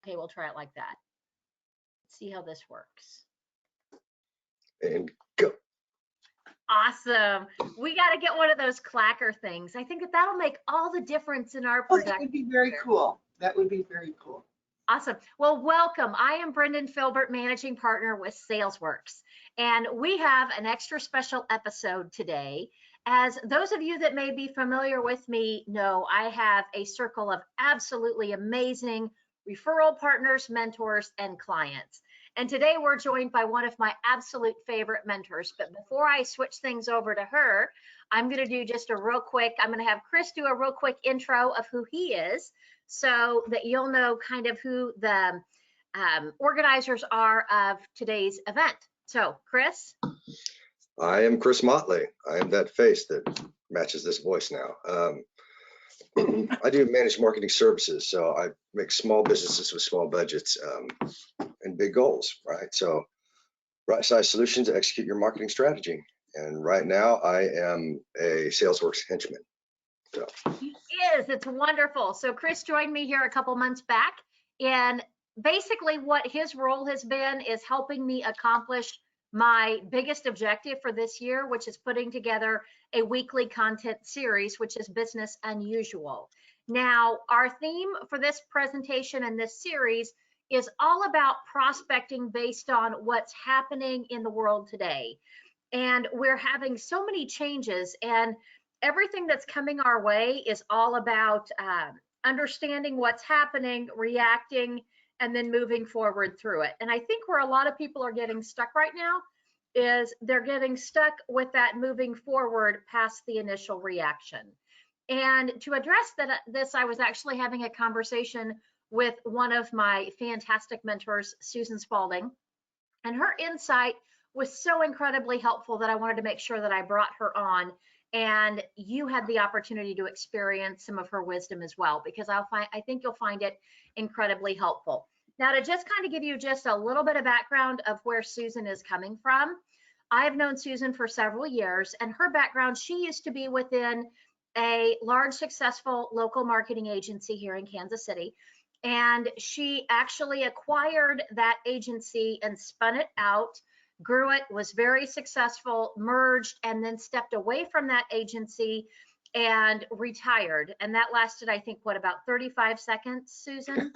Okay, we'll try it like that. Let's see how this works. And go. Awesome. We got to get one of those clacker things. I think that'll make all the difference in our production. That would be very cool. That would be very cool. Awesome. Well, welcome. I am Brendan Filbert, Managing Partner with SalesWorks. And we have an extra special episode today. As those of you that may be familiar with me know, I have a circle of absolutely amazing referral partners, mentors, and clients. And today we're joined by one of my absolute favorite mentors. But before I switch things over to her, I'm going to do just a real quick, I'm going to have Chris do a real quick intro of who he is so that you'll know kind of who the organizers are of today's event. So, Chris. I am Chris Motley. I am that face that matches this voice now. I do managed marketing services, so I make small businesses with small budgets and big goals, right? So right size solutions to execute your marketing strategy. And right now I am a SalesWorks henchman. So. He is, it's wonderful. So Chris joined me here a couple months back, and basically what his role has been is helping me accomplish my biggest objective for this year, which is putting together a weekly content series, which is business unusual. Now, our theme for this presentation and this series is all about prospecting based on what's happening in the world today. And we're having so many changes, and everything that's coming our way is all about understanding what's happening, reacting, and then moving forward through it. And I think where a lot of people are getting stuck right now is they're getting stuck with that moving forward past the initial reaction. And to address this, I was actually having a conversation with one of my fantastic mentors, Susan Spaulding, and her insight was so incredibly helpful that I wanted to make sure that I brought her on, and you had the opportunity to experience some of her wisdom as well, because I think you'll find it incredibly helpful. Now, to just kind of give you just a little bit of background of where Susan is coming from, I've known Susan for several years, and her background, she used to be within a large, successful local marketing agency here in Kansas City, and she actually acquired that agency and spun it out, grew it, was very successful, merged, and then stepped away from that agency and retired. And that lasted, I think, what, about 35 seconds, Susan?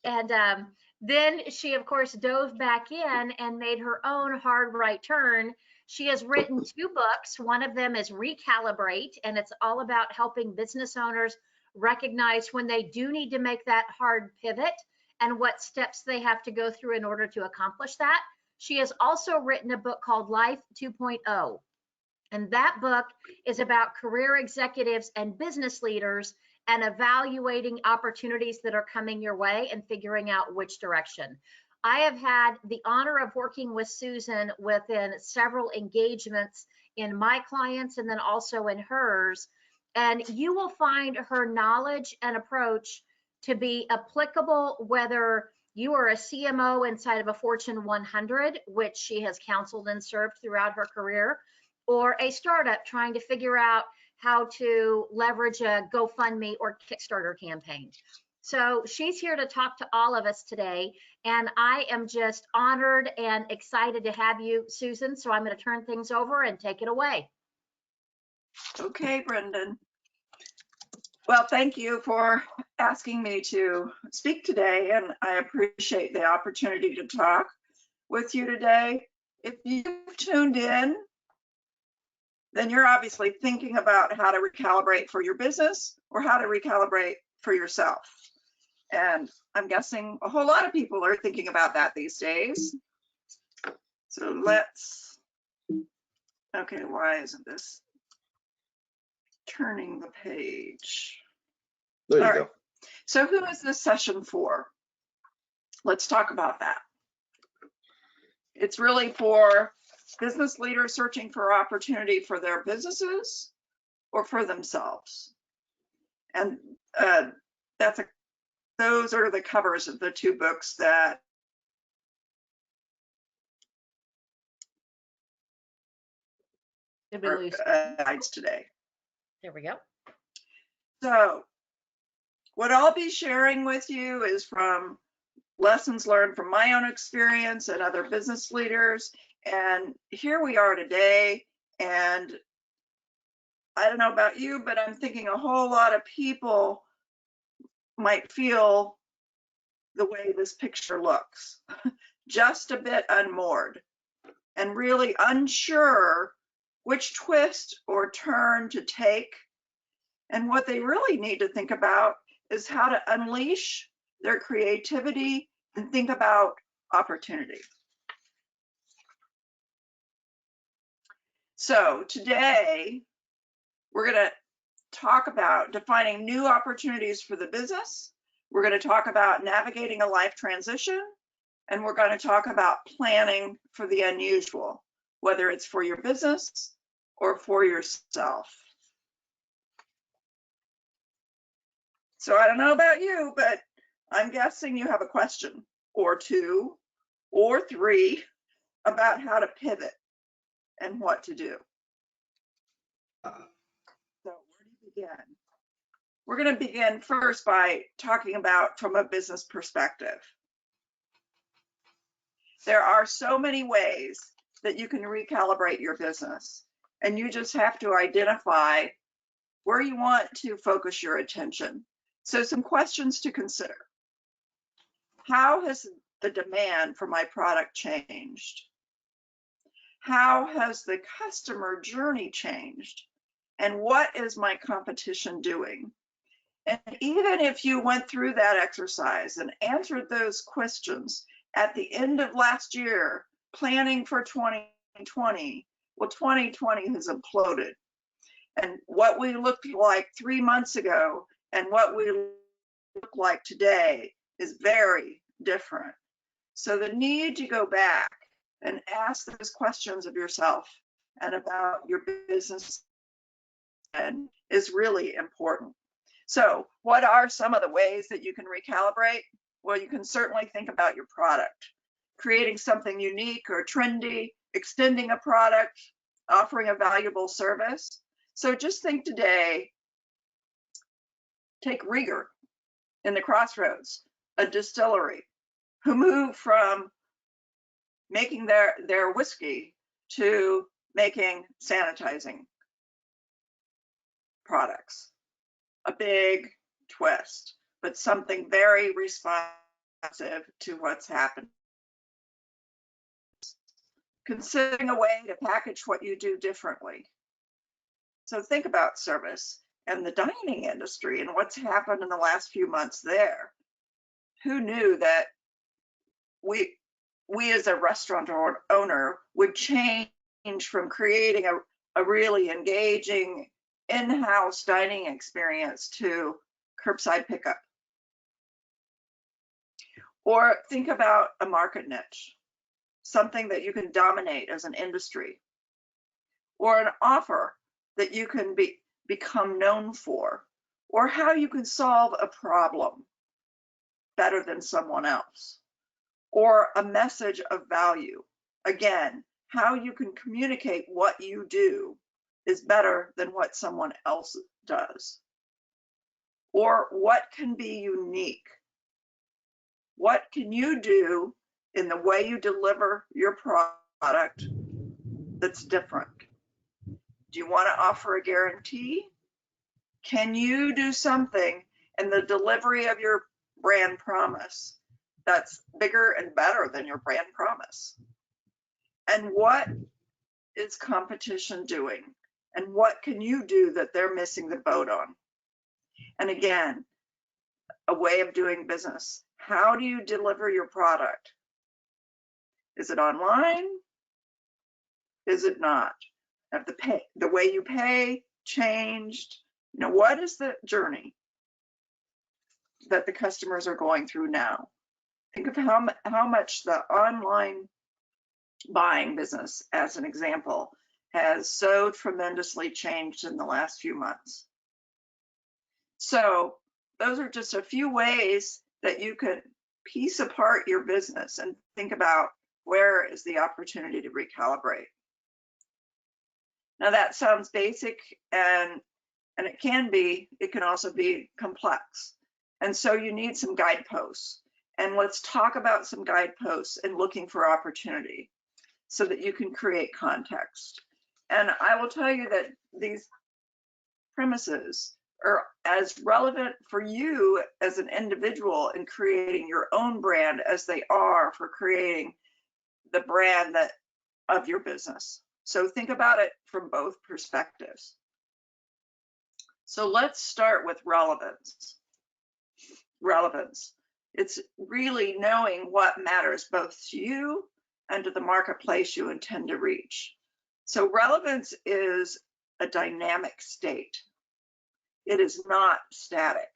And then she, of course, dove back in and made her own hard right turn. She has written 2 books. One of them is Recalibrate, and it's all about helping business owners recognize when they do need to make that hard pivot and what steps they have to go through in order to accomplish that. She has also written a book called Life 2.0, and that book is about career executives and business leaders and evaluating opportunities that are coming your way and figuring out which direction. I have had the honor of working with Susan within several engagements in my clients and then also in hers, and you will find her knowledge and approach to be applicable whether you are a CMO inside of a Fortune 100, which she has counseled and served throughout her career, or a startup trying to figure out how to leverage a GoFundMe or Kickstarter campaign. So she's here to talk to all of us today, and I am just honored and excited to have you, Susan. So I'm going to turn things over and take it away. Okay, Brendan. Well, thank you for asking me to speak today, and I appreciate the opportunity to talk with you today. If you've tuned in, then you're obviously thinking about how to recalibrate for your business or how to recalibrate for yourself. And I'm guessing a whole lot of people are thinking about that these days. So okay, why isn't this turning the page? There you All go. right. So who is this session for? Let's talk about that. It's really for business leaders searching for opportunity for their businesses or for themselves. And those are the covers of the 2 books that are guides today. There we go. So What I'll be sharing with you is from lessons learned from my own experience and other business leaders. And here we are today. And I don't know about you, but I'm thinking a whole lot of people might feel the way this picture looks, just a bit unmoored and really unsure which twist or turn to take. And what they really need to think about is how to unleash their creativity and think about opportunity. So today, we're going to talk about defining new opportunities for the business. We're going to talk about navigating a life transition, and we're going to talk about planning for the unusual, whether it's for your business or for yourself. So I don't know about you, but I'm guessing you have a question or two or three about how to pivot and what to do. So where to begin? We're going to begin first by talking about from a business perspective. There are so many ways that you can recalibrate your business, and you just have to identify where you want to focus your attention. So some questions to consider. How has the demand for my product changed? How has the customer journey changed? And what is my competition doing? And even if you went through that exercise and answered those questions at the end of last year, planning for 2020, well, 2020 has imploded. And what we looked like 3 months ago and what we look like today is very different. So the need to go back and ask those questions of yourself and about your business is really important. So what are some of the ways that you can recalibrate? Well, you can certainly think about your product, creating something unique or trendy, extending a product, offering a valuable service. So just think today, take Rieger in the Crossroads, a distillery who moved from making their whiskey to making sanitizing products. A big twist, but something very responsive to what's happened. Considering a way to package what you do differently. So think about service and the dining industry and what's happened in the last few months there. Who knew that we as a restaurant owner would change from creating a really engaging in-house dining experience to curbside pickup? Or think about a market niche, something that you can dominate as an industry, or an offer that you can become known for, or how you can solve a problem better than someone else, or a message of value. Again, how you can communicate what you do is better than what someone else does. Or what can be unique? What can you do in the way you deliver your product that's different? Do you want to offer a guarantee? Can you do something in the delivery of your brand promise that's bigger and better than your brand promise? And what is competition doing? And what can you do that they're missing the boat on? And again, a way of doing business. How do you deliver your product? Is it online? Is it not? Have the way you pay changed? You know, what is the journey that the customers are going through now? Think of how much the online buying business, as an example, has so tremendously changed in the last few months. So those are just a few ways that you could piece apart your business and think about where is the opportunity to recalibrate. Now that sounds basic, and it can also be complex. And so you need some guideposts. And let's talk about some guideposts and looking for opportunity so that you can create context. And I will tell you that these premises are as relevant for you as an individual in creating your own brand as they are for creating the brand that of your business. So think about it from both perspectives. So let's start with relevance. Relevance. It's really knowing what matters both to you and to the marketplace you intend to reach. So relevance is a dynamic state. It is not static.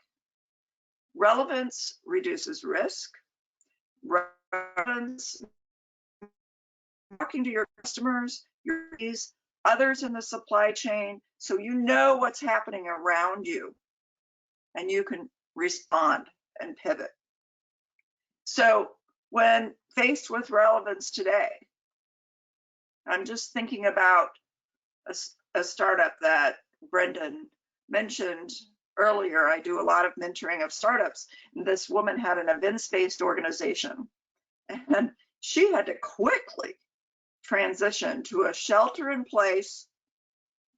Relevance reduces risk. Relevance, talking to your customers, others in the supply chain, so you know what's happening around you and you can respond and pivot. So when faced with relevance today, I'm just thinking about a startup that Brendan mentioned earlier. I do a lot of mentoring of startups. This woman had an events-based organization, and she had to quickly transition to a shelter-in-place,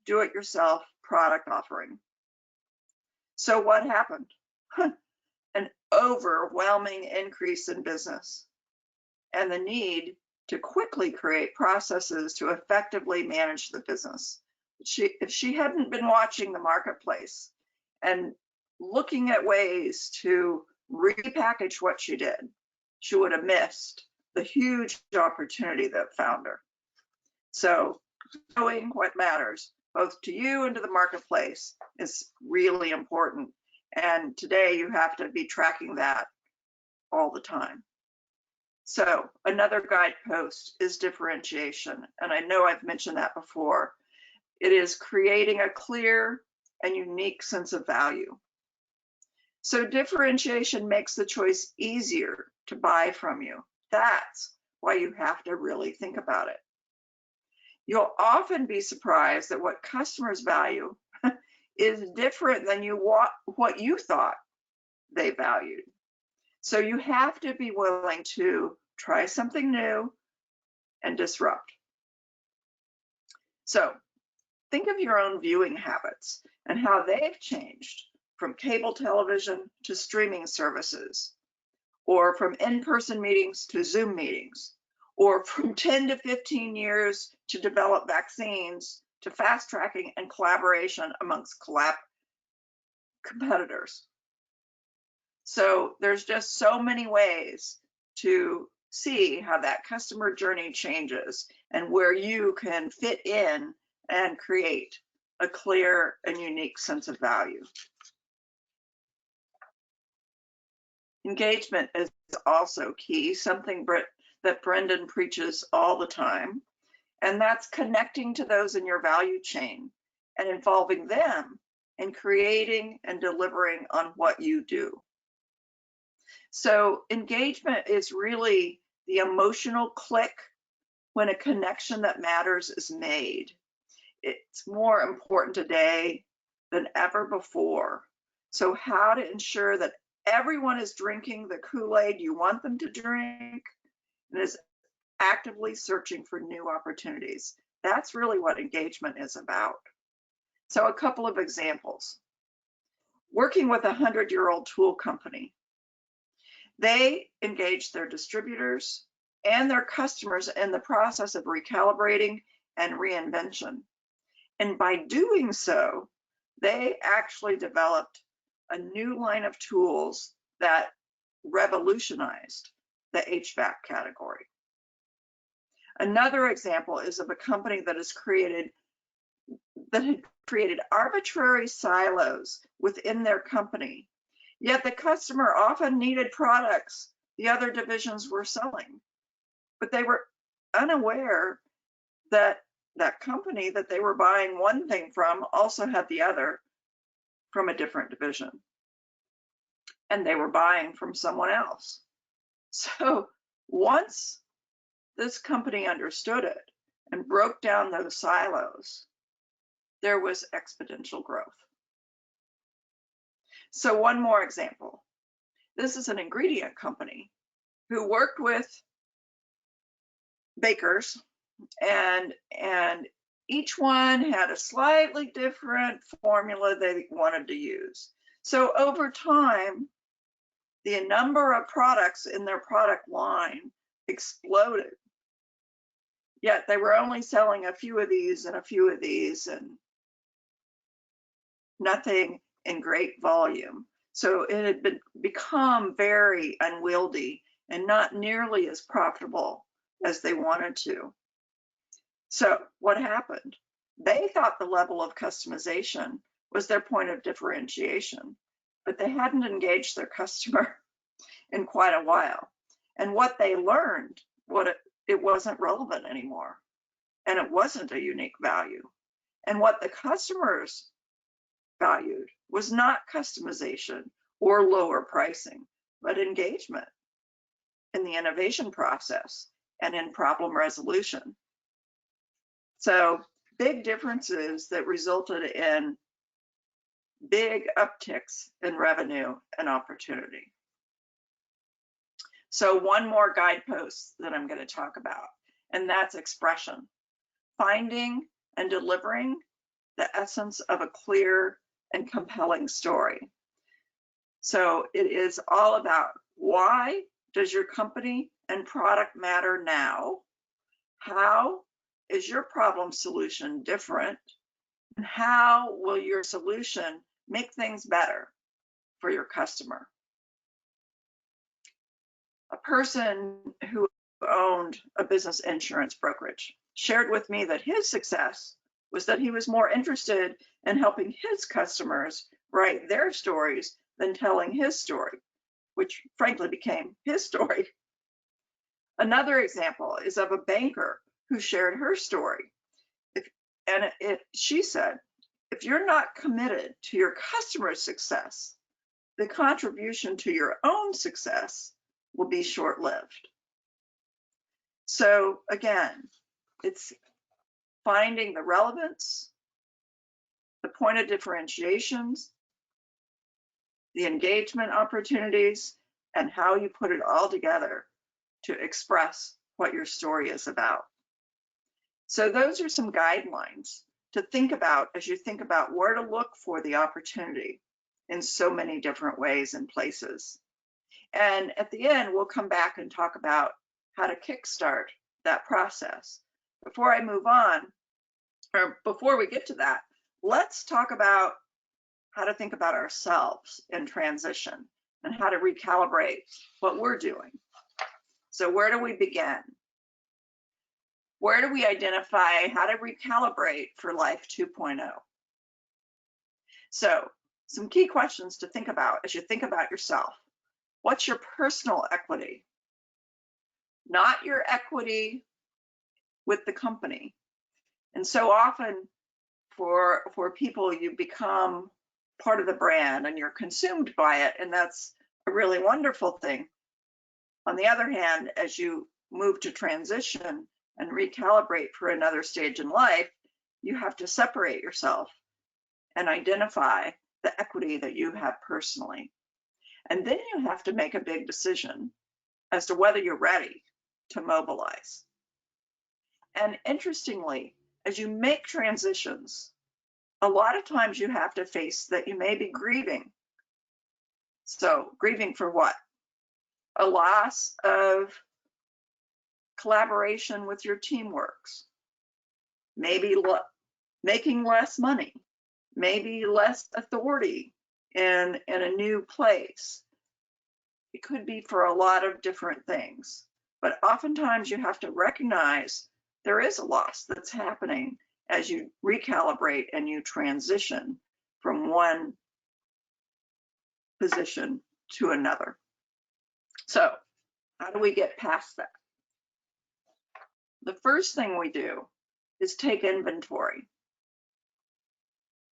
do-it-yourself product offering. So what happened? An overwhelming increase in business and the need to quickly create processes to effectively manage the business. If she hadn't been watching the marketplace and looking at ways to repackage what she did, she would have missed the huge opportunity that found her. So knowing what matters both to you and to the marketplace is really important. And today you have to be tracking that all the time. So another guidepost is differentiation. And I know I've mentioned that before. It is creating a clear and unique sense of value. So differentiation makes the choice easier to buy from you. That's why you have to really think about it. You'll often be surprised that what customers value is different than what you thought they valued. So you have to be willing to try something new and disrupt. So think of your own viewing habits and how they've changed from cable television to streaming services, or from in-person meetings to Zoom meetings, or from 10 to 15 years to develop vaccines to fast tracking and collaboration amongst competitors. So there's just so many ways to see how that customer journey changes and where you can fit in and create a clear and unique sense of value. Engagement is also key, something that Brendan preaches all the time, and that's connecting to those in your value chain and involving them in creating and delivering on what you do. So engagement is really the emotional click when a connection that matters is made. It's more important today than ever before. So how to ensure that everyone is drinking the Kool-Aid you want them to drink and is actively searching for new opportunities. That's really what engagement is about. So a couple of examples. Working with a 100-year-old tool company, they engage their distributors and their customers in the process of recalibrating and reinvention. And by doing so, they actually developed a new line of tools that revolutionized the HVAC category. Another example is of a company that had created arbitrary silos within their company, yet the customer often needed products the other divisions were selling, but they were unaware that that company that they were buying one thing from also had the other from a different division, and they were buying from someone else. So once this company understood it and broke down those silos, there was exponential growth. So one more example. This is an ingredient company who worked with bakers, and each one had a slightly different formula they wanted to use. So over time, the number of products in their product line exploded. Yet they were only selling a few of these and a few of these, and nothing in great volume. So it had become very unwieldy and not nearly as profitable as they wanted to. So what happened? They thought the level of customization was their point of differentiation, but they hadn't engaged their customer in quite a while. And what they learned, it wasn't relevant anymore, and it wasn't a unique value. And what the customers valued was not customization or lower pricing, but engagement in the innovation process and in problem resolution. So big differences that resulted in big upticks in revenue and opportunity. So one more guidepost that I'm going to talk about, and that's expression. Finding and delivering the essence of a clear and compelling story. So it is all about, why does your company and product matter now? How is your problem solution different? And how will your solution make things better for your customer? A person who owned a business insurance brokerage shared with me that his success was that he was more interested in helping his customers write their stories than telling his story, which frankly became his story. Another example is of a banker who shared her story. She said, if you're not committed to your customer's success, the contribution to your own success will be short-lived. So again, it's finding the relevance, the point of differentiations, the engagement opportunities, and how you put it all together to express what your story is about. So those are some guidelines to think about as you think about where to look for the opportunity in so many different ways and places. And at the end, we'll come back and talk about how to kickstart that process. Before I move on, or before we get to that, let's talk about how to think about ourselves in transition and how to recalibrate what we're doing. So where do we begin? Where do we identify how to recalibrate for life 2.0? So some key questions to think about as you think about yourself. What's your personal equity? Not your equity with the company. And so often for people, you become part of the brand and you're consumed by it, and that's a really wonderful thing. On the other hand, as you move to transition and recalibrate for another stage in life, you have to separate yourself and identify the equity that you have personally. And then you have to make a big decision as to whether you're ready to mobilize. And interestingly, as you make transitions, a lot of times you have to face that you may be grieving. So grieving for what? A loss of collaboration with your teamworks, maybe making less money, maybe less authority in a new place. It could be for a lot of different things, but oftentimes you have to recognize there is a loss that's happening as you recalibrate and you transition from one position to another. So how do we get past that? The first thing we do is take inventory.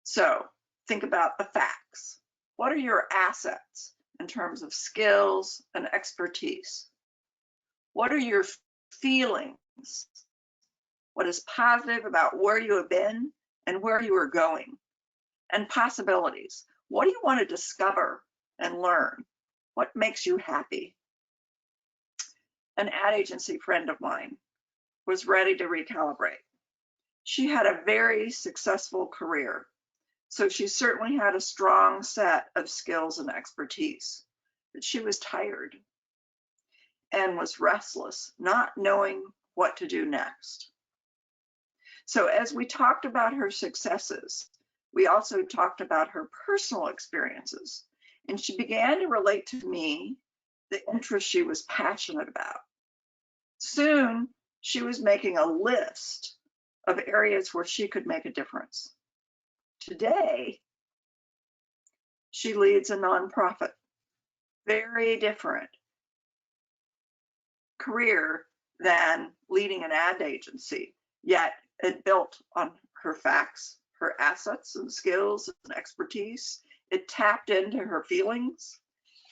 So think about the facts. What are your assets in terms of skills and expertise? What are your feelings? What is positive about where you have been and where you are going? And possibilities. What do you want to discover and learn? What makes you happy? An ad agency friend of mine was ready to recalibrate. She had a very successful career, so she certainly had a strong set of skills and expertise, but she was tired and was restless, not knowing what to do next. So as we talked about her successes, we also talked about her personal experiences, and she began to relate to me the interests she was passionate about. Soon, she was making a list of areas where she could make a difference. Today, she leads a nonprofit, very different career than leading an ad agency, yet it built on her facts, her assets and skills and expertise. It tapped into her feelings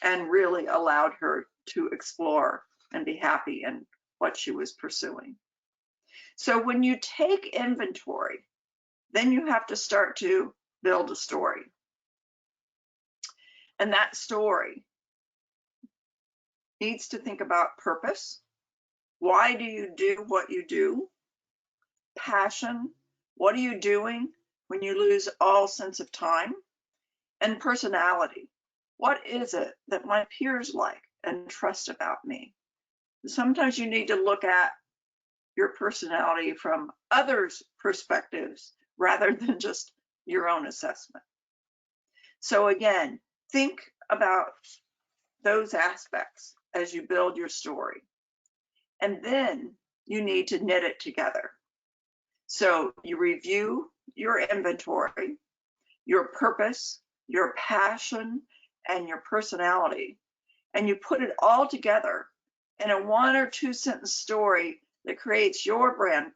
and really allowed her to explore and be happy in what she was pursuing. So when you take inventory, then you have to start to build a story. And that story needs to think about purpose. Why do you do what you do? Passion. What are you doing when you lose all sense of time? And personality. What is it that my peers like and trust about me? Sometimes you need to look at your personality from others' perspectives rather than just your own assessment. So again, think about those aspects as you build your story. And then you need to knit it together. So you review your inventory, your purpose, your passion, and your personality, and you put it all together in a 1 or 2 sentence story that creates your brand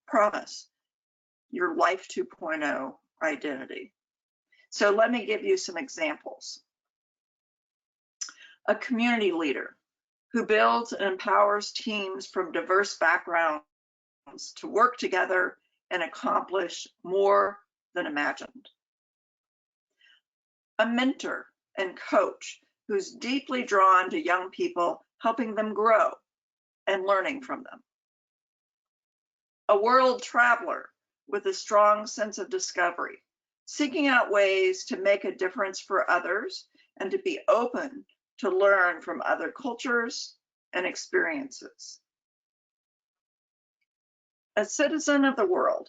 promise, your Life 2.0 identity. So let me give you some examples. A community leader who builds and empowers teams from diverse backgrounds to work together and accomplish more than imagined. A mentor and coach who's deeply drawn to young people, helping them grow and learning from them. A world traveler with a strong sense of discovery, seeking out ways to make a difference for others and to be open to learn from other cultures and experiences. A citizen of the world,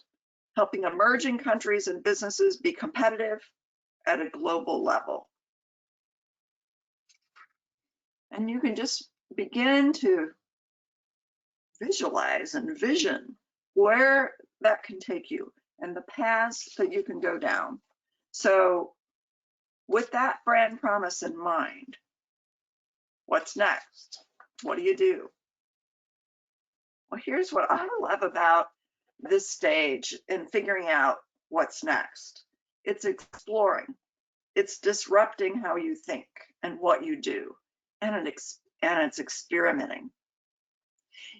helping emerging countries and businesses be competitive at a global level. And you can just begin to visualize and vision where that can take you and the paths that you can go down. So with that brand promise in mind, what's next? What do you do? Well, here's what I love about this stage in figuring out what's next. It's exploring. It's disrupting how you think and what you do, and it's experimenting.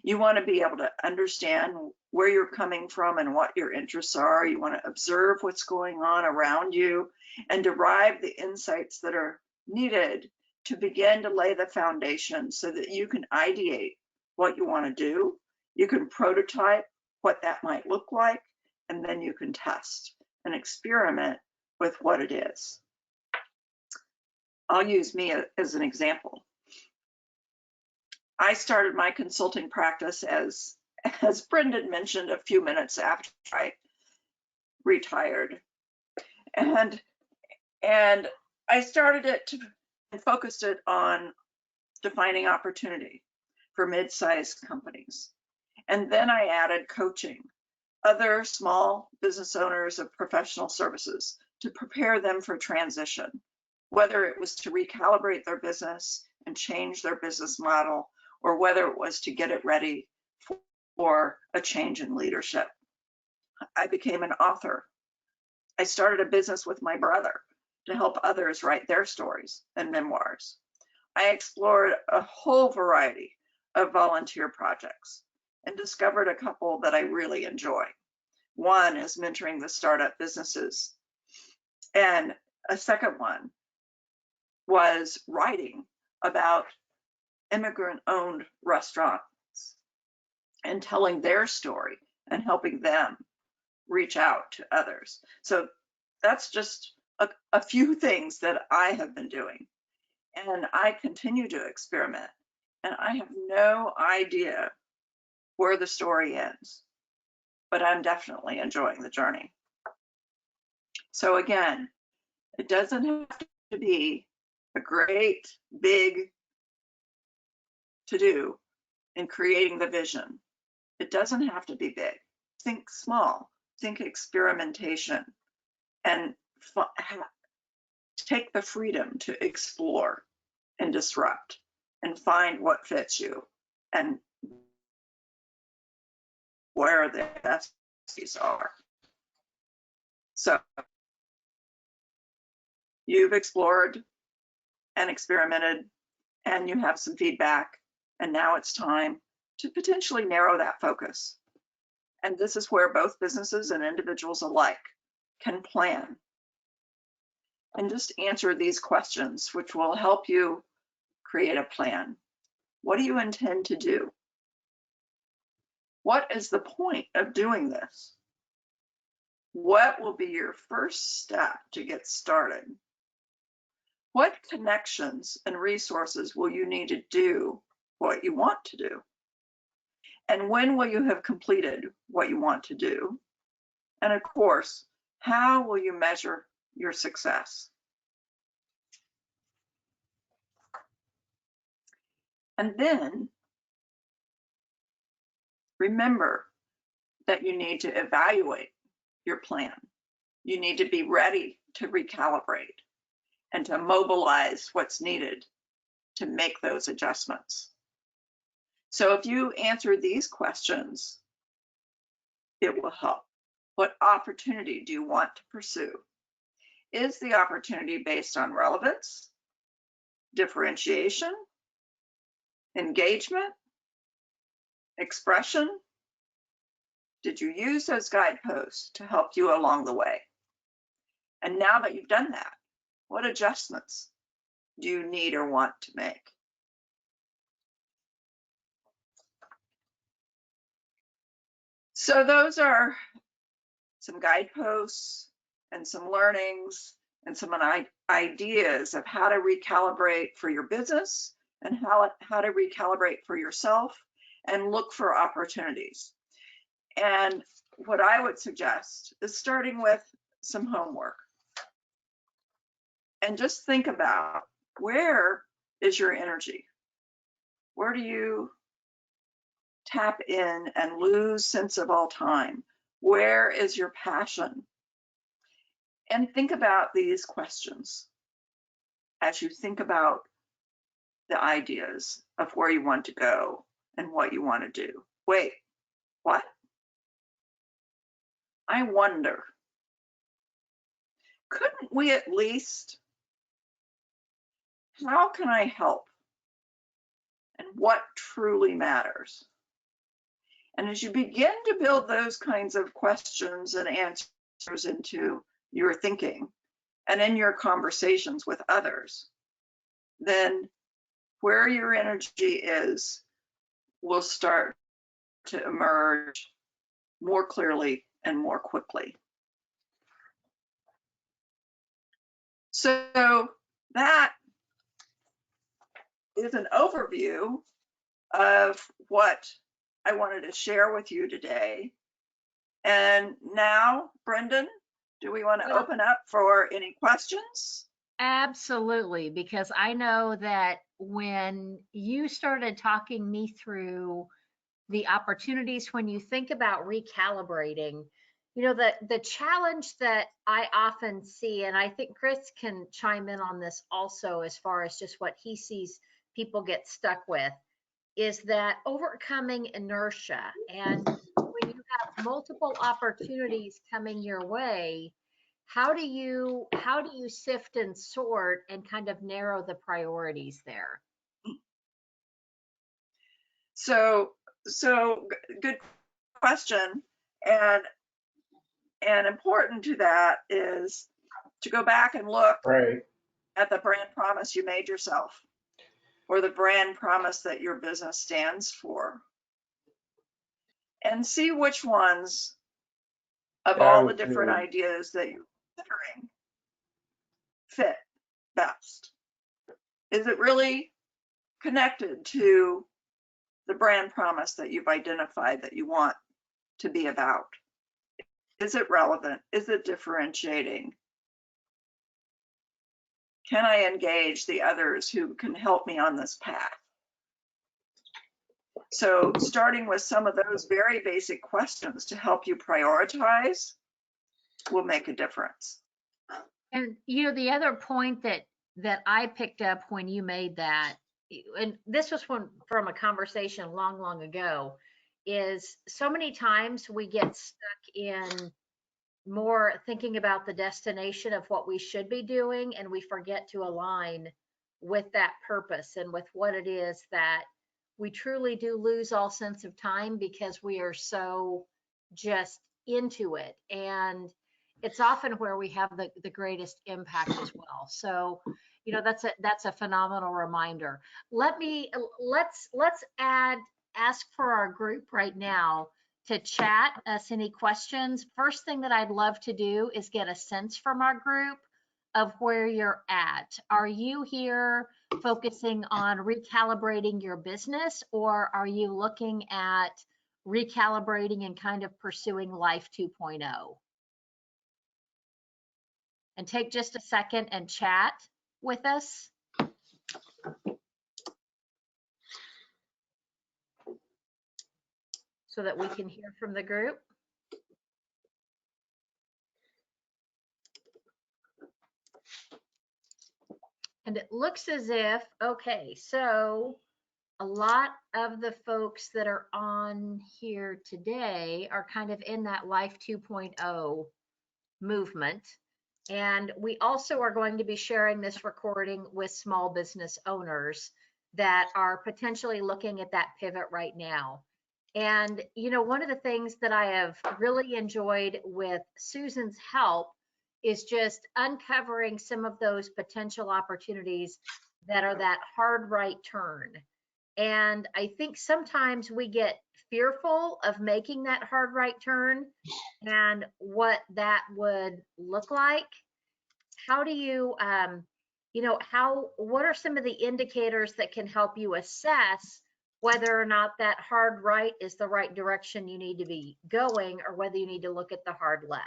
You want to be able to understand where you're coming from and what your interests are. You want to observe what's going on around you and derive the insights that are needed to begin to lay the foundation so that you can ideate what you want to do. You can prototype what that might look like, and then you can test and experiment with what it is. I'll use me as an example. I started my consulting practice as Brendan mentioned a few minutes after I retired. And I started it and focused it on defining opportunity for mid-sized companies. And then I added coaching other small business owners of professional services to prepare them for transition, whether it was to recalibrate their business and change their business model, or whether it was to get it ready for a change in leadership. I became an author. I started a business with my brother to help others write their stories and memoirs. I explored a whole variety of volunteer projects and discovered a couple that I really enjoy. One is mentoring the startup businesses, and a second one was writing about immigrant-owned restaurants and telling their story and helping them reach out to others. So that's just a few things that I have been doing. And I continue to experiment. And I have no idea where the story ends, but I'm definitely enjoying the journey. So again, it doesn't have to be a great big to-do in creating the vision. It doesn't have to be big. Think small, think experimentation, and take the freedom to explore and disrupt and find what fits you and where the best pieces are. So you've explored and experimented and you have some feedback, and now it's time to potentially narrow that focus. And this is where both businesses and individuals alike can plan and just answer these questions, which will help you create a plan. What do you intend to do? What is the point of doing this? What will be your first step to get started? What connections and resources will you need to do what you want to do? And when will you have completed what you want to do? And of course, how will you measure your success? And then remember that you need to evaluate your plan. You need to be ready to recalibrate and to mobilize what's needed to make those adjustments. So if you answer these questions, it will help. What opportunity do you want to pursue? Is the opportunity based on relevance, differentiation, engagement, expression? Did you use those guideposts to help you along the way? And now that you've done that, what adjustments do you need or want to make? So those are some guideposts and some learnings and some ideas of how to recalibrate for your business and how to recalibrate for yourself and look for opportunities. And what I would suggest is starting with some homework. And just think about, where is your energy? Where do you tap in and lose sense of all time? Where is your passion? And think about these questions as you think about the ideas of where you want to go and what you want to do. Wait, what? I wonder, couldn't we at least, how can I help? And what truly matters? And as you begin to build those kinds of questions and answers into your thinking and in your conversations with others, then where your energy is will start to emerge more clearly and more quickly. So that is an overview of what I wanted to share with you today. And now, Brendan, do we want to open up for any questions? Absolutely, because I know that when you started talking me through the opportunities, when you think about recalibrating, you know, the challenge that I often see, and I think Chris can chime in on this also as far as just what he sees people get stuck with, is that overcoming inertia. And when you have multiple opportunities coming your way, how do you sift and sort and kind of narrow the priorities there? So good question. And important to that is to go back and look Right. at the brand promise you made yourself. or the brand promise that your business stands for. And see which ones of all the different ideas that you're considering fit best. Is it really connected to the brand promise that you've identified that you want to be about? Is it relevant? Is it differentiating? Can I engage the others who can help me on this path? So starting with some of those very basic questions to help you prioritize will make a difference. And the other point that I picked up when you made that, and this was from a conversation long ago, is so many times we get stuck in more thinking about the destination of what we should be doing, and we forget to align with that purpose and with what it is that we truly do lose all sense of time because we are so just into it. And it's often where we have the greatest impact as well. So, that's a phenomenal reminder. Let's ask for our group right now to chat us any questions. First thing that I'd love to do is get a sense from our group of where you're at. Are you here focusing on recalibrating your business, or are you looking at recalibrating and kind of pursuing life 2.0? And take just a second and chat with us. So that we can hear from the group. And it looks as if, okay, so a lot of the folks that are on here today are kind of in that Life 2.0 movement. And we also are going to be sharing this recording with small business owners that are potentially looking at that pivot right now. And, one of the things that I have really enjoyed with Susan's help is just uncovering some of those potential opportunities that are that hard right turn. And I think sometimes we get fearful of making that hard right turn and what that would look like. How do you, what are some of the indicators that can help you assess whether or not that hard right is the right direction you need to be going, or whether you need to look at the hard left?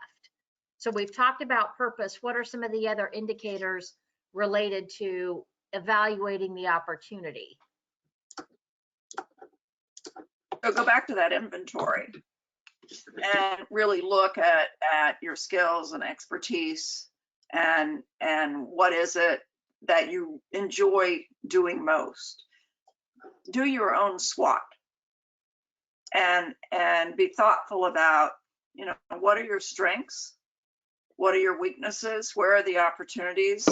So we've talked about purpose. What are some of the other indicators related to evaluating the opportunity? So go back to that inventory and really look at your skills and expertise and what is it that you enjoy doing most. Do your own SWOT and be thoughtful about, what are your strengths? What are your weaknesses? Where are the opportunities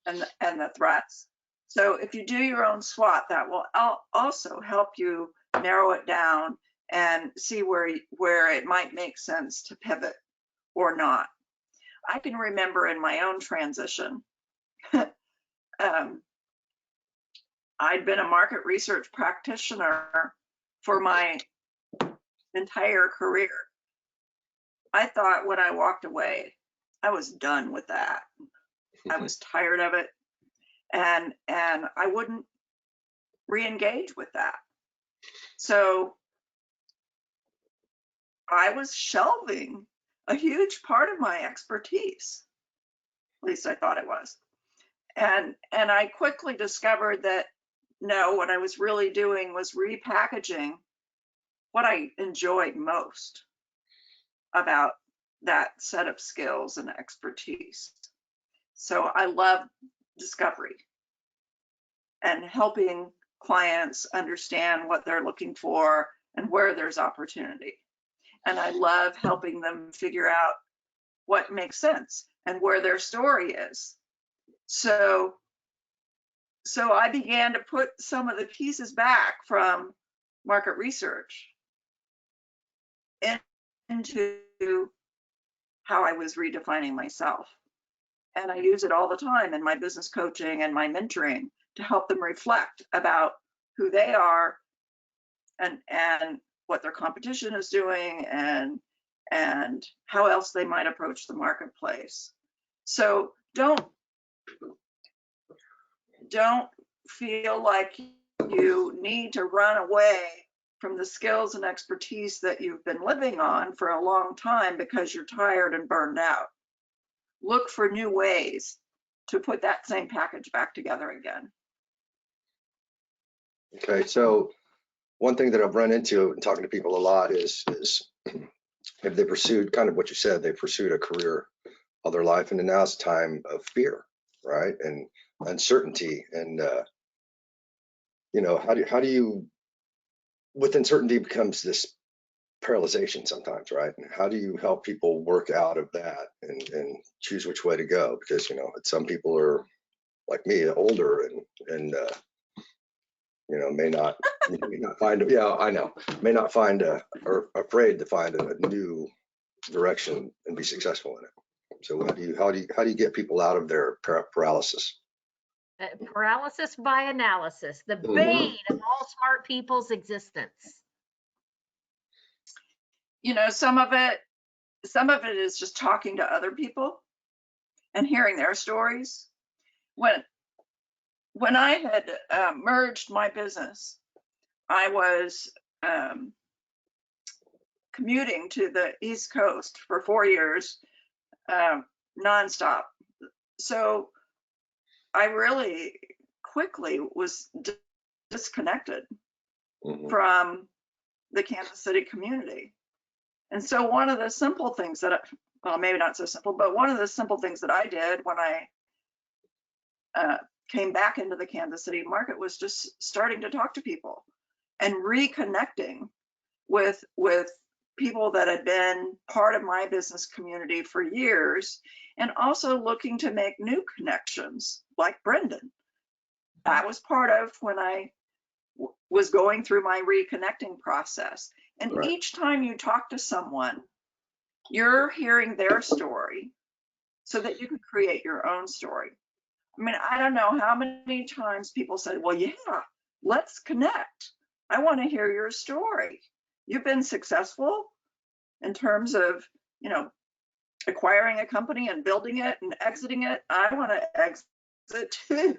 and the threats? So if you do your own SWOT, that will also help you narrow it down and see where it might make sense to pivot or not. I can remember in my own transition, I'd been a market research practitioner for my entire career. I thought when I walked away, I was done with that. I was tired of it, and I wouldn't re-engage with that. So I was shelving a huge part of my expertise. At least I thought it was. And I quickly discovered that no, what I was really doing was repackaging what I enjoyed most about that set of skills and expertise. So I love discovery and helping clients understand what they're looking for and where there's opportunity. And I love helping them figure out what makes sense and where their story is. So I began to put some of the pieces back from market research into how I was redefining myself. And I use it all the time in my business coaching and my mentoring to help them reflect about who they are and what their competition is doing and how else they might approach the marketplace. So don't feel like you need to run away from the skills and expertise that you've been living on for a long time because you're tired and burned out. Look for new ways to put that same package back together again. Okay, so one thing that I've run into in talking to people a lot is if they pursued kind of what you said, they pursued a career all their life, and then now it's a time of fear, right, and uncertainty, and you know, how do you, with uncertainty becomes this paralyzation sometimes, right? And how do you help people work out of that and choose which way to go? Because you know, some people are like me, older, and you know, may not find, yeah, I know, may not find or afraid to find a new direction and be successful in it. So how do you get people out of their paralysis? Paralysis by analysis, the bane of all smart people's existence. You know, some of it is just talking to other people and hearing their stories. When I had merged my business, I was commuting to the East Coast for 4 years, nonstop. So I really quickly was disconnected from the Kansas City community. And so one of the simple things that, well, maybe not so simple, but one of the simple things that I did when I came back into the Kansas City market was just starting to talk to people and reconnecting with people that had been part of my business community for years, and also looking to make new connections like Brendan. That was part of when I was going through my reconnecting process. And Right. each time you talk to someone, you're hearing their story so that you can create your own story. I mean, I don't know how many times people said, well, yeah, let's connect. I want to hear your story. You've been successful in terms of, you know, acquiring a company and building it and exiting it. I want to exit too.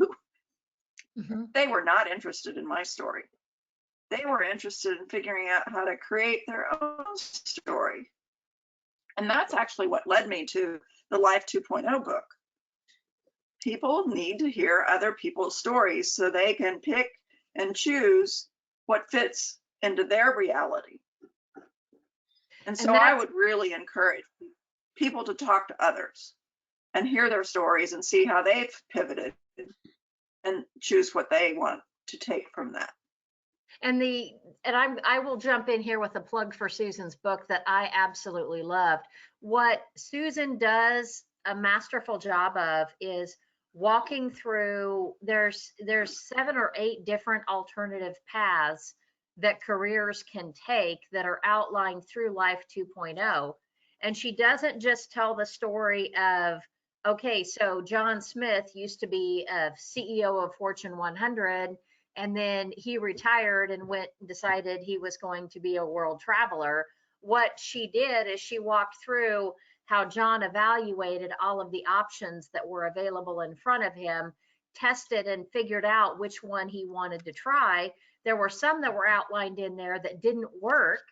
They were not interested in my story. They were interested in figuring out how to create their own story. And that's actually what led me to the Life 2.0 book. People need to hear other people's stories so they can pick and choose what fits into their reality. And so I would really encourage people to talk to others and hear their stories and see how they've pivoted and choose what they want to take from that. And I will jump in here with a plug for Susan's book that I absolutely loved. What Susan does a masterful job of is walking through, there's 7 or 8 different alternative paths that careers can take that are outlined through Life 2.0. And she doesn't just tell the story of, okay, so John Smith used to be a CEO of Fortune 100, and then he retired and decided he was going to be a world traveler. What she did is she walked through how John evaluated all of the options that were available in front of him, tested and figured out which one he wanted to try. There were some that were outlined in there that didn't work,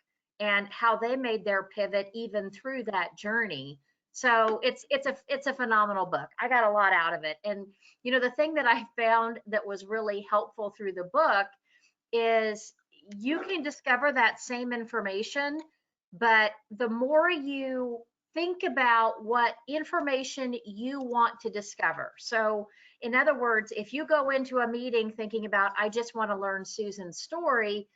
and how they made their pivot even through that journey. So it's a phenomenal book. I got a lot out of it. And you know, the thing that I found that was really helpful through the book is you can discover that same information, but the more you think about what information you want to discover. So in other words, if you go into a meeting thinking about, I just want to learn Susan's story,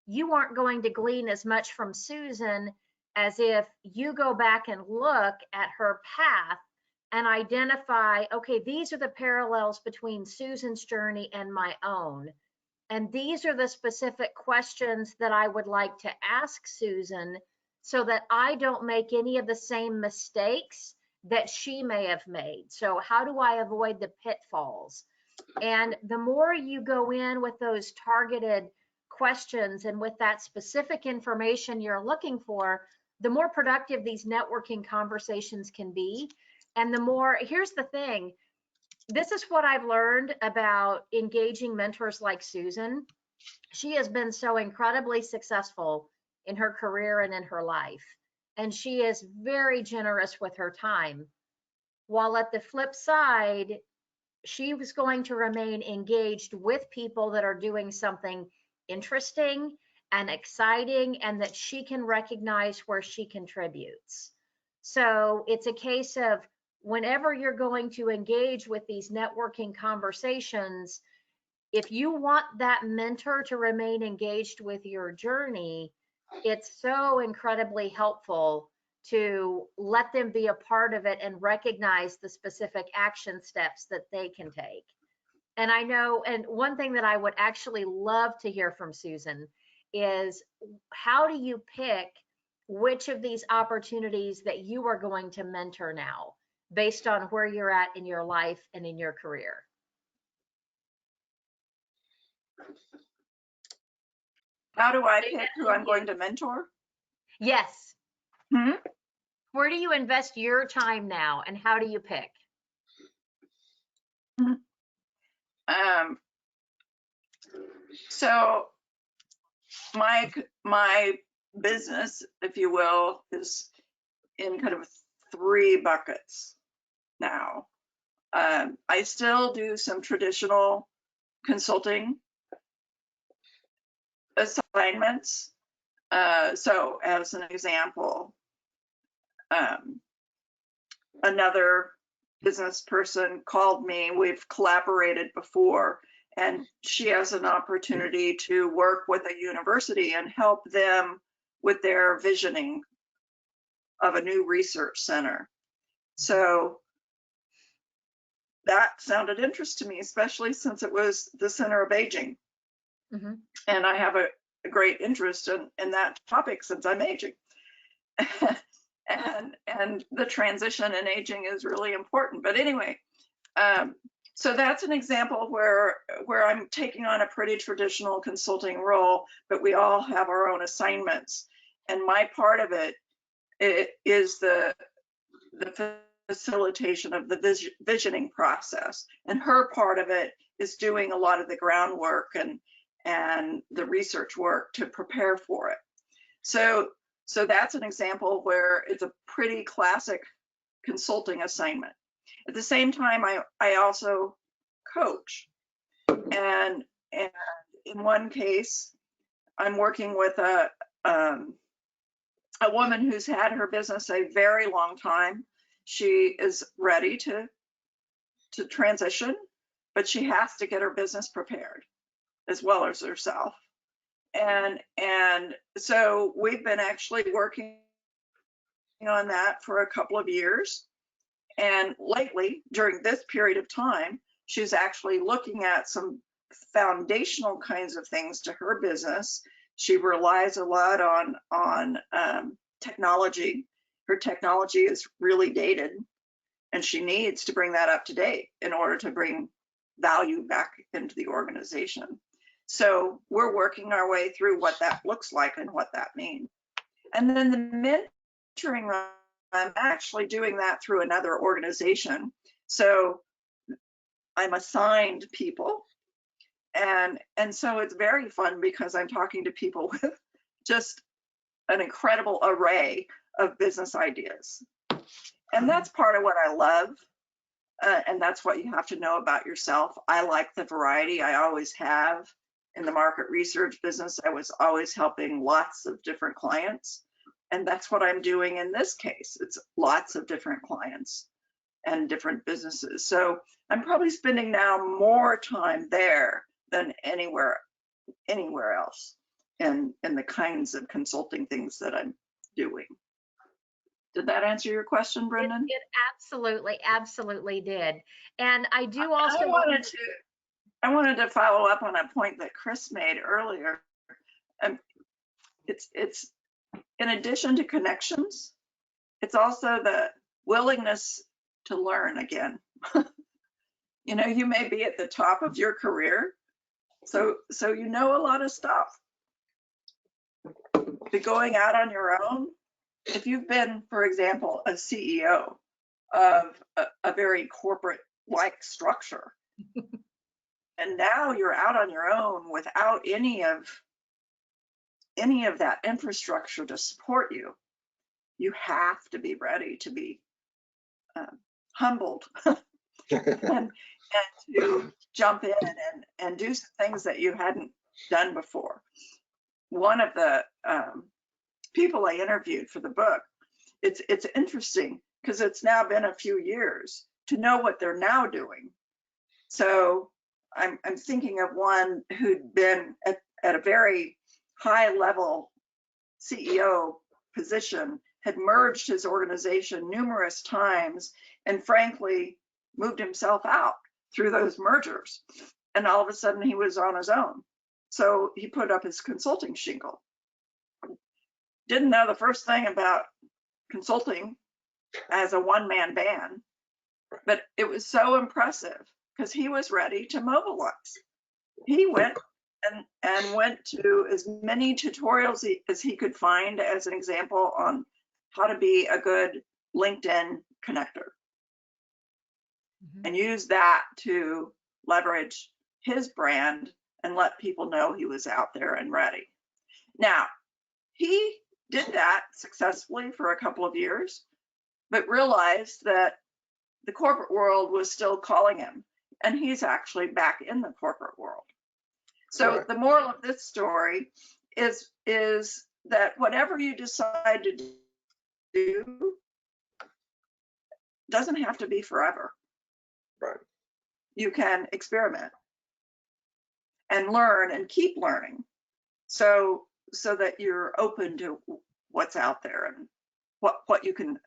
you aren't going to glean as much from Susan as if you go back and look at her path and identify, okay, these are the parallels between Susan's journey and my own. And these are the specific questions that I would like to ask Susan so that I don't make any of the same mistakes that she may have made. So how do I avoid the pitfalls? And the more you go in with those targeted questions and with that specific information you're looking for, the more productive these networking conversations can be. And the more, here's the thing, this is what I've learned about engaging mentors like Susan. She has been so incredibly successful in her career and in her life. And she is very generous with her time. While at the flip side, she was going to remain engaged with people that are doing something interesting and exciting and that she can recognize where she contributes. So it's a case of whenever you're going to engage with these networking conversations, if you want that mentor to remain engaged with your journey, it's so incredibly helpful to let them be a part of it and recognize the specific action steps that they can take. And I know, and one thing that I would actually love to hear from Susan is, how do you pick which of these opportunities that you are going to mentor now based on where you're at in your life and in your career? How do I pick who I'm going to mentor? Yes. Hmm? Where do you invest your time now and how do you pick? So my business, if you will, is in kind of 3 buckets now. I still do some traditional consulting assignments. So as an example, another business person called me. We've collaborated before, and she has an opportunity to work with a university and help them with their visioning of a new research center. So that sounded interest to me, especially since it was the center of aging. Mm-hmm. And I have a great interest in that topic since I'm aging. and the transition in aging is really important. But anyway, so that's an example where I'm taking on a pretty traditional consulting role, but we all have our own assignments. And my part of it is the facilitation of the visioning process. And her part of it is doing a lot of the groundwork and the research work to prepare for it. So that's an example where it's a pretty classic consulting assignment. At the same time, I also coach. And in one case, I'm working with a woman who's had her business a very long time. She is ready to transition, but she has to get her business prepared as well as herself. And so we've been actually working on that for a couple of years. And lately, during this period of time, she's actually looking at some foundational kinds of things to her business. She relies a lot on technology. Her technology is really dated, and she needs to bring that up to date in order to bring value back into the organization. So we're working our way through what that looks like and what that means. And then the mentoring, I'm actually doing that through another organization. So I'm assigned people, and so it's very fun because I'm talking to people with just an incredible array of business ideas. And that's part of what I love. And that's what you have to know about yourself. I like the variety. I always have. In the market research business, I was always helping lots of different clients. And that's what I'm doing in this case. It's lots of different clients and different businesses. So I'm probably spending now more time there than anywhere else in the kinds of consulting things that I'm doing. Did that answer your question, Brendan? It absolutely did. And I do also I wanted to follow up on a point that Chris made earlier. It's in addition to connections, it's also the willingness to learn again. You know, you may be at the top of your career, so you know a lot of stuff. But going out on your own, if you've been, for example, a CEO of a very corporate-like structure, and now you're out on your own without any of that infrastructure to support you, you have to be ready to be humbled and to jump in and do some things that you hadn't done before. One of the people I interviewed for the book, it's interesting because it's now been a few years to know what they're now doing. So I'm thinking of one who'd been at a very high level CEO position, had merged his organization numerous times, and frankly moved himself out through those mergers. And all of a sudden he was on his own. So he put up his consulting shingle. Didn't know the first thing about consulting as a one-man band, but it was so impressive because he was ready to mobilize. He went and went to as many tutorials as he could find as an example on how to be a good LinkedIn connector, and use that to leverage his brand and let people know he was out there and ready. Now, he did that successfully for a couple of years, but realized that the corporate world was still calling him, and he's actually back in the corporate world. So Right. the moral of this story is that whatever you decide to do doesn't have to be forever. Right. You can experiment and learn and keep learning, so that you're open to what's out there and what you can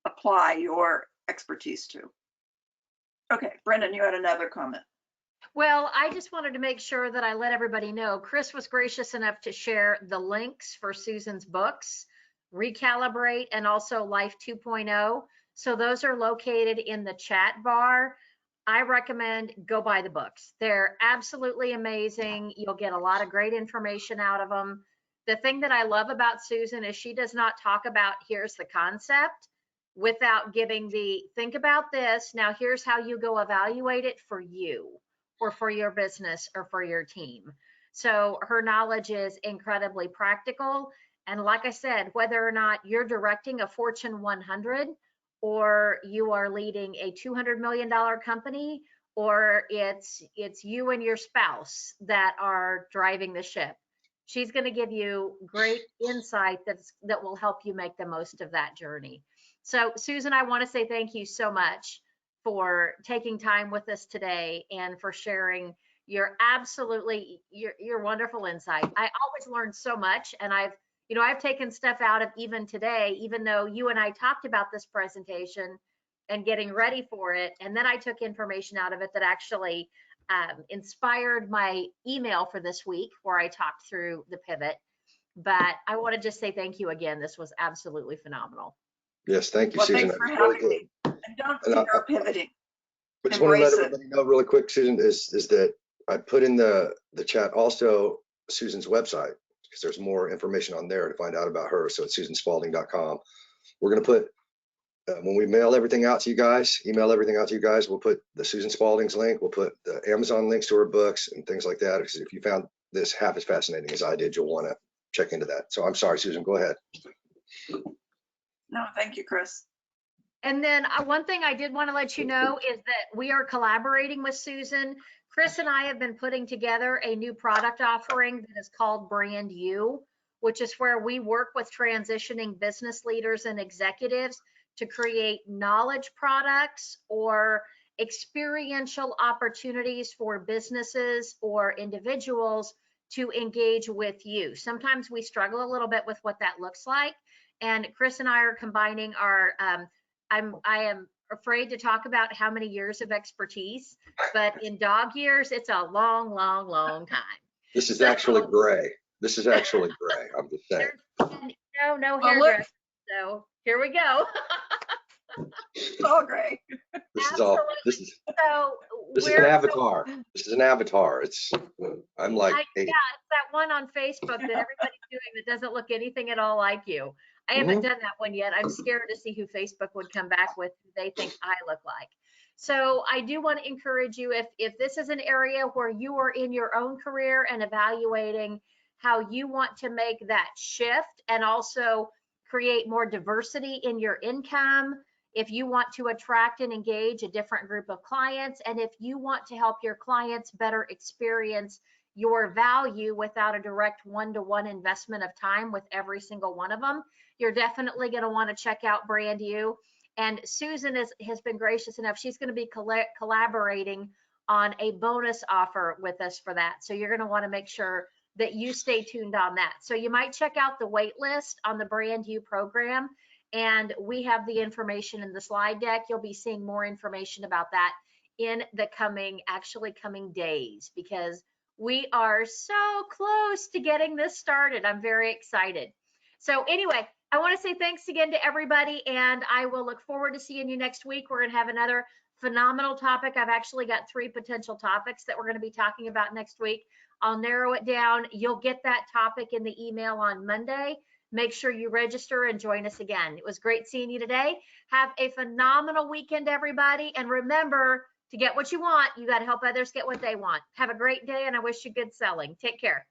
apply your expertise to. Okay, Brendan, you had another comment. Well, I just wanted to make sure that I let everybody know Chris was gracious enough to share the links for Susan's books, Recalibrate and also Life 2.0. So those are located in the chat bar. I recommend go buy the books. They're absolutely amazing. You'll get a lot of great information out of them. The thing that I love about Susan is she does not talk about here's the concept without giving the think about this. Now here's how you go evaluate it for you or for your business or for your team. So her knowledge is incredibly practical. And like I said, whether or not you're directing a Fortune 100 or you are leading a $200 million company, or it's you and your spouse that are driving the ship, she's going to give you great insight that will help you make the most of that journey. So Susan, I want to say thank you so much for taking time with us today and for sharing your wonderful insight. I always learn so much, and I've taken stuff out of even today, even though you and I talked about this presentation and getting ready for it, and then I took information out of it that actually inspired my email for this week where I talked through the pivot. But I want to just say thank you again. This was absolutely phenomenal. Yes, thank you, Well, Susan. thanks for That was having really me. And don't And I- fear pivoting. I just want to let Embrace it. everybody know really quick, Susan, is that I put in the chat also Susan's website, because there's more information on there to find out about her. So it's susanspaulding.com. We're going to put, when we mail everything out to you guys, we'll put the Susan Spaulding's link, we'll put the Amazon links to her books and things like that. Because if you found this half as fascinating as I did, you'll want to check into that. So I'm sorry, Susan, go ahead. No, thank you, Chris. And then one thing I did want to let you know is that we are collaborating with Susan. Chris and I have been putting together a new product offering that is called Brand You, which is where we work with transitioning business leaders and executives to create knowledge products or experiential opportunities for businesses or individuals to engage with you. Sometimes we struggle a little bit with what that looks like. And Chris and I are combining our, I am afraid to talk about how many years of expertise, but in dog years, it's a long, long, long time. This is actually gray. This is actually gray. I'm just saying. No Well, hairdresser. So here we go. It's all great. This is all, So this is an avatar. This is an avatar. I'm like, hey, yeah, it's that one on Facebook that everybody's doing that doesn't look anything at all like you. I haven't done that one yet. I'm scared to see who Facebook would come back with who they think I look like. So I do want to encourage you, if this is an area where you are in your own career and evaluating how you want to make that shift and also create more diversity in your income, if you want to attract and engage a different group of clients, and if you want to help your clients better experience your value without a direct one-to-one investment of time with every single one of them, you're definitely going to want to check out Brand You. And Susan has been gracious enough. She's going to be collaborating on a bonus offer with us for that. So you're going to want to make sure that you stay tuned on that. So you might check out the wait list on the Brand You program. And we have the information in the slide deck. You'll be seeing more information about that in the coming days, because we are so close to getting this started. I'm very excited. So anyway, I want to say thanks again to everybody, and I will look forward to seeing you next week. We're going to have another phenomenal topic. I've actually got 3 potential topics that we're going to be talking about next week. I'll narrow it down. You'll get that topic in the email on Monday. Make sure you register and join us again. It was great seeing you today. Have a phenomenal weekend, everybody. And remember, to get what you want, you got to help others get what they want. Have a great day, and I wish you good selling. Take care.